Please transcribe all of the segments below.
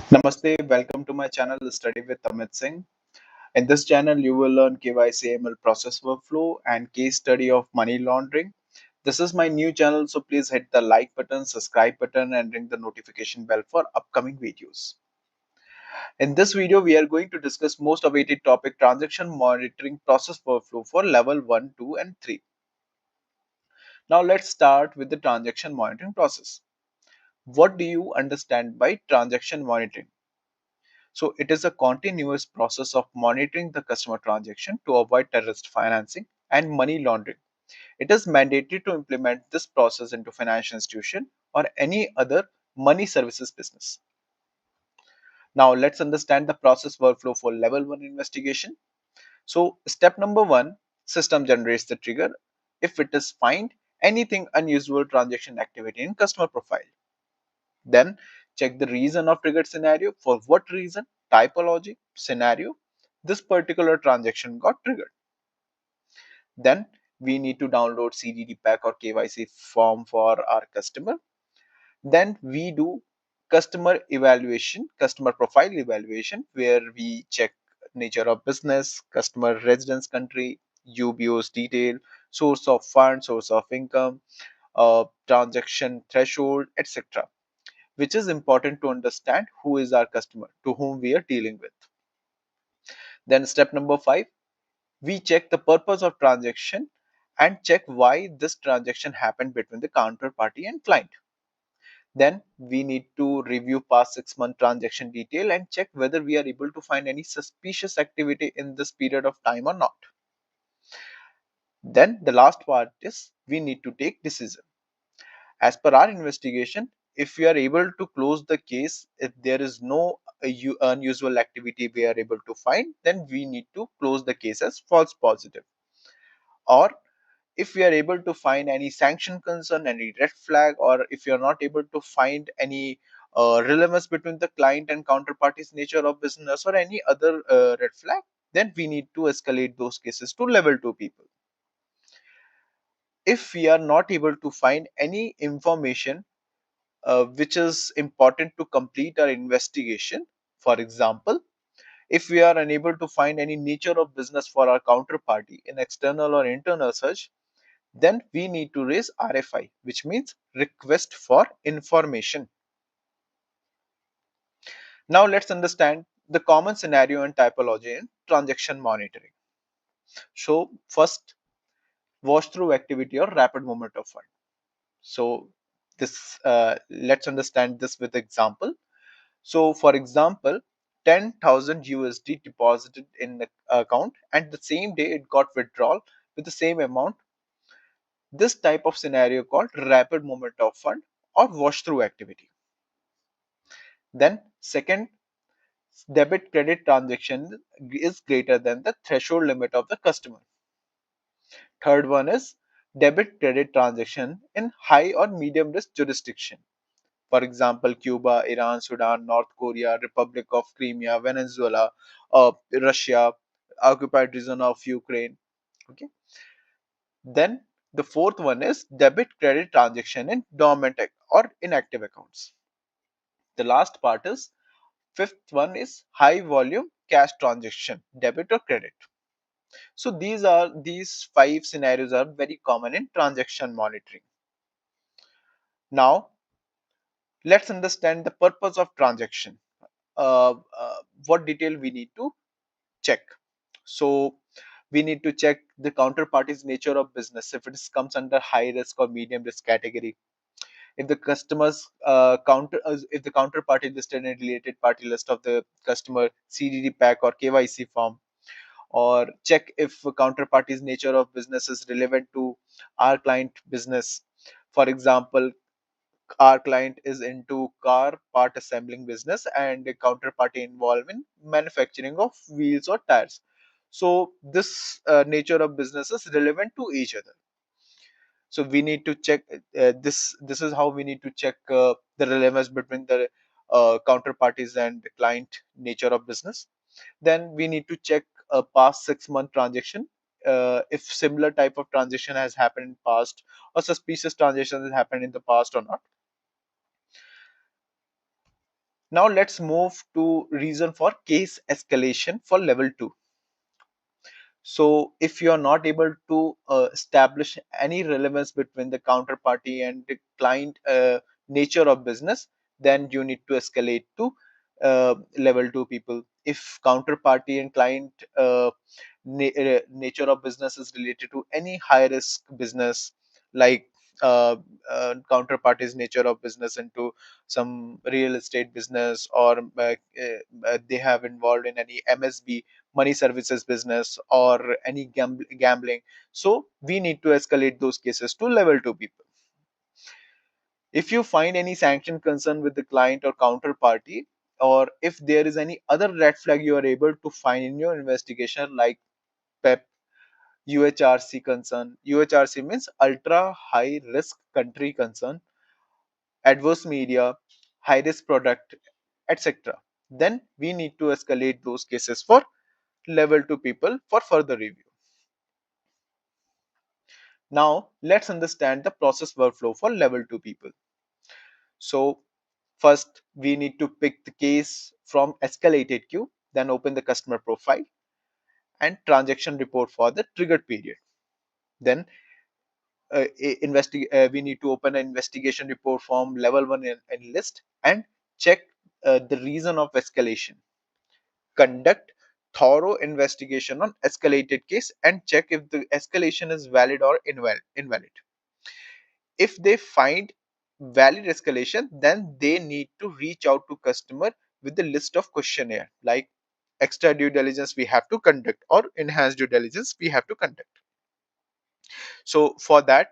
Namaste, welcome to my channel Study with Amit Singh. In this channel, you will learn KYC AML process workflow and case study of money laundering. This is my new channel, so please hit the like button, subscribe button, and ring the notification bell for upcoming videos. In this video, we are going to discuss most awaited topic transaction monitoring process workflow for level 1, 2, and 3. Now, let's start with the transaction monitoring process. What do you understand by transaction monitoring? So it is a continuous process of monitoring the customer transaction to avoid terrorist financing and money laundering. It is mandatory to implement this process into financial institution or any other money services business. Now let's understand the process workflow for level 1 investigation. So step number 1, system generates the trigger if it is find anything unusual transaction activity in customer profile. Then check the reason of triggered scenario. For what reason, typology, scenario, this particular transaction got triggered. Then we need to download CDD pack or KYC form for our customer. Then we do customer evaluation, customer profile evaluation, where we check nature of business, customer residence country, UBO's detail, source of fund, source of income, transaction threshold, etc., which is important to understand who is our customer, to whom we are dealing with. Then step number 5, we check the purpose of transaction and check why this transaction happened between the counterparty and client. Then we need to review past 6 month transaction detail and check whether we are able to find any suspicious activity in this period of time or not. Then the last part is we need to take decision. As per our investigation, if we are able to close the case, if there is no unusual activity we are able to find, then we need to close the case as false positive. Or if we are able to find any sanction concern, any red flag, or if you are not able to find any relevance between the client and counterparty's nature of business or any other red flag, then we need to escalate those cases to level 2 people. If we are not able to find any information which is important to complete our investigation. For example, if we are unable to find any nature of business for our counterparty in external or internal search, then we need to raise RFI, which means request for information. Now let's understand the common scenario and typology in transaction monitoring. So first, wash through activity or rapid movement of fund. So this let's understand this with example. So, for example, 10,000 USD deposited in the account and the same day it got withdrawal with the same amount. This type of scenario called rapid movement of fund or wash through activity. Then second, debit credit transaction is greater than the threshold limit of the customer. Third one is debit credit transaction in high or medium risk jurisdiction. For example, Cuba, Iran, Sudan, North Korea, Republic of Crimea, Venezuela, Russia, occupied region of Ukraine. Okay. Then the fourth one is debit credit transaction in dormant or inactive accounts. The last part is fifth one is high volume cash transaction, debit or credit. So these 5 scenarios are very common in transaction monitoring. Now let's understand the purpose of transaction. uh, what detail we need to check. So we need to check the counterparty's nature of business, if it comes under high risk or medium risk category, if the customers if the counterparty listed in a related party list of the customer CDD pack or KYC form, or check if counterparty's nature of business is relevant to our client business. For example, our client is into car part assembling business and a counterparty involved in manufacturing of wheels or tires. So this nature of business is relevant to each other. So we need to check this is how we need to check the relevance between the counterparties and the client nature of business. Then we need to check a past 6 month transaction, if similar type of transaction has happened in past or suspicious transaction has happened in the past or not. Now let's move to reason for case escalation for level 2. So if you are not able to establish any relevance between the counterparty and the client nature of business, then you need to escalate to level 2 people. If counterparty and client nature of business is related to any high risk business, like counterparty's nature of business into some real estate business, or they have involved in any MSB, money services business, or any gambling, so we need to escalate those cases to level 2 people. If you find any sanction concern with the client or counterparty, or if there is any other red flag you are able to find in your investigation, like PEP, UHRC concern. UHRC means ultra high risk country concern, adverse media, high risk product, etc. Then we need to escalate those cases for level 2 people for further review. Now let's understand the process workflow for level 2 people. So first we need to pick the case from escalated queue, then open the customer profile and transaction report for the triggered period. Then we need to open an investigation report from level 1 Analyst and check the reason of escalation. Conduct thorough investigation on escalated case and check if the escalation is valid or invalid. If they find valid escalation, then they need to reach out to customer with a list of questionnaire, like extra due diligence we have to conduct or enhanced due diligence we have to conduct. So for that,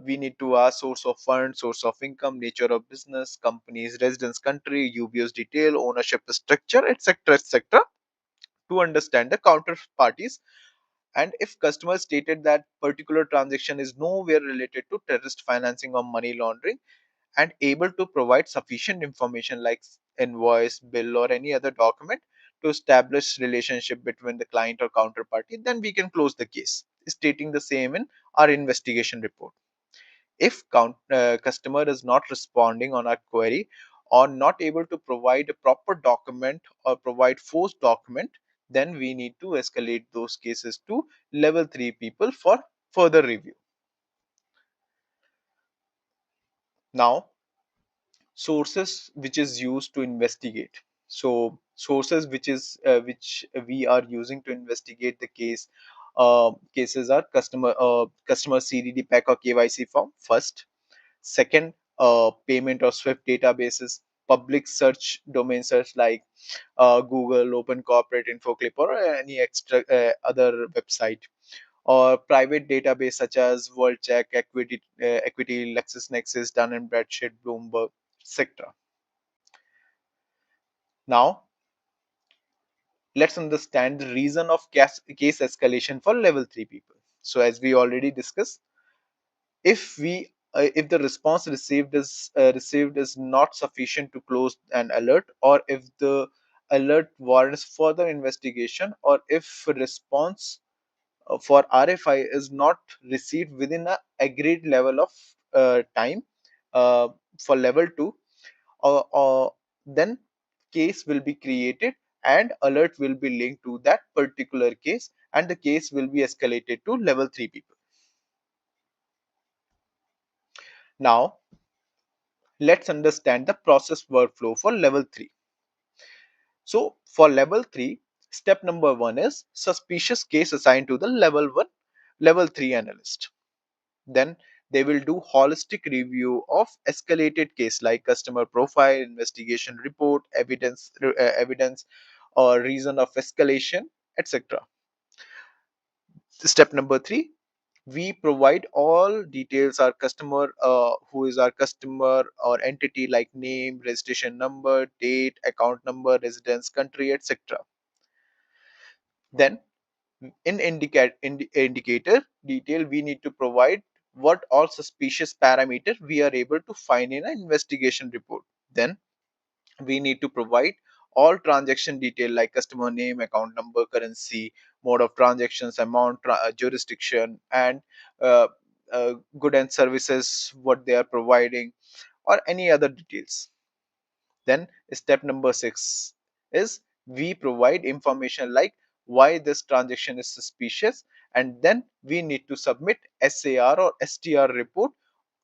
we need to ask source of fund, source of income, nature of business, company's residence country, UBO's detail, ownership structure, etc., etc., to understand the counterparties. And if customer stated that particular transaction is nowhere related to terrorist financing or money laundering, and able to provide sufficient information like invoice, bill, or any other document to establish relationship between the client or counterparty, then we can close the case, stating the same in our investigation report. If customer is not responding on our query or not able to provide a proper document or provide forced document, then we need to escalate those cases to level 3 people for further review. Now, sources which is used to investigate. So sources which we are using to investigate the cases are customer CDD pack or KYC form first. Second, payment or Swift databases, public search domain search like Google, Open Corporate Infoclip, or any extra other website, or private database such as WorldCheck, Equity, LexisNexis, Dun& Bradstreet, Bloomberg, etc. Now, let's understand the reason of case escalation for level 3 people. So, as we already discussed, if the response received is not sufficient to close an alert, or if the alert warrants further investigation, or if response for RFI is not received within a agreed level of time uh, for level 2, then case will be created and alert will be linked to that particular case, and the case will be escalated to level 3 people. Now let's understand the process workflow for level 3. So for level 3, step number 1 is suspicious case assigned to the level 1, level 3 analyst. Then they will do holistic review of escalated case like customer profile, investigation report, evidence or reason of escalation, etc. Step number 3, we provide all details our customer, who is our customer or entity, like name, registration number, date, account number, residence country, etc. Then in indicator detail, we need to provide what all suspicious parameter we are able to find in an investigation report. Then we need to provide all transaction detail like customer name, account number, currency, mode of transactions, amount, jurisdiction, and uh, good and services what they are providing, or any other details. Then step number 6 is we provide information like why this transaction is suspicious, and then we need to submit SAR or STR report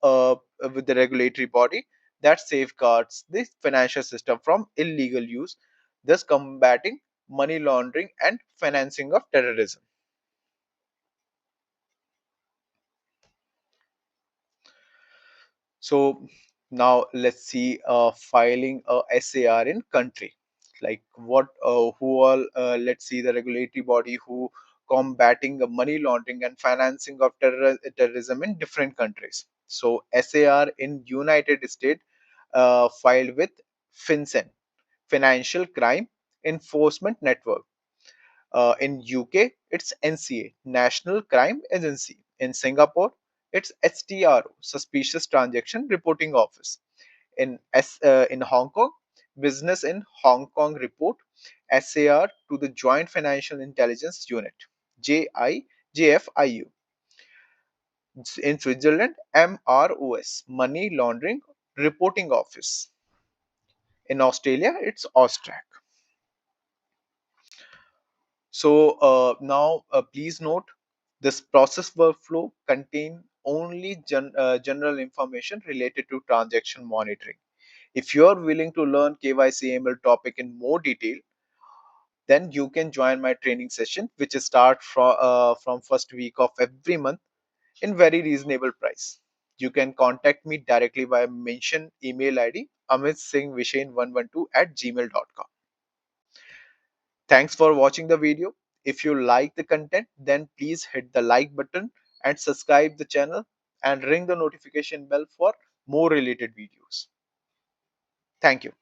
with the regulatory body that safeguards the financial system from illegal use, thus combating money laundering and financing of terrorism. So now let's see filing a SAR in country. Like what, who all, let's see the regulatory body who combating the money laundering and financing of terrorism in different countries. So SAR in United States filed with FinCEN, Financial Crime Enforcement Network. In UK, it's NCA, National Crime Agency. In Singapore, it's STRO, Suspicious Transaction Reporting Office. In Hong Kong, Business in Hong Kong Report, SAR to the Joint Financial Intelligence Unit, JFIU. In Switzerland, MROS, Money Laundering Reporting Office. In Australia, it's AUSTRAC. So now please note this process workflow contain only general information related to transaction monitoring. If you are willing to learn KYC AML topic in more detail, then you can join my training session, which is start from first week of every month in very reasonable price. You can contact me directly via mention email ID amitsinghvishain112@gmail.com. Thanks for watching the video. If you like the content, then please hit the like button and subscribe the channel and ring the notification bell for more related videos. Thank you.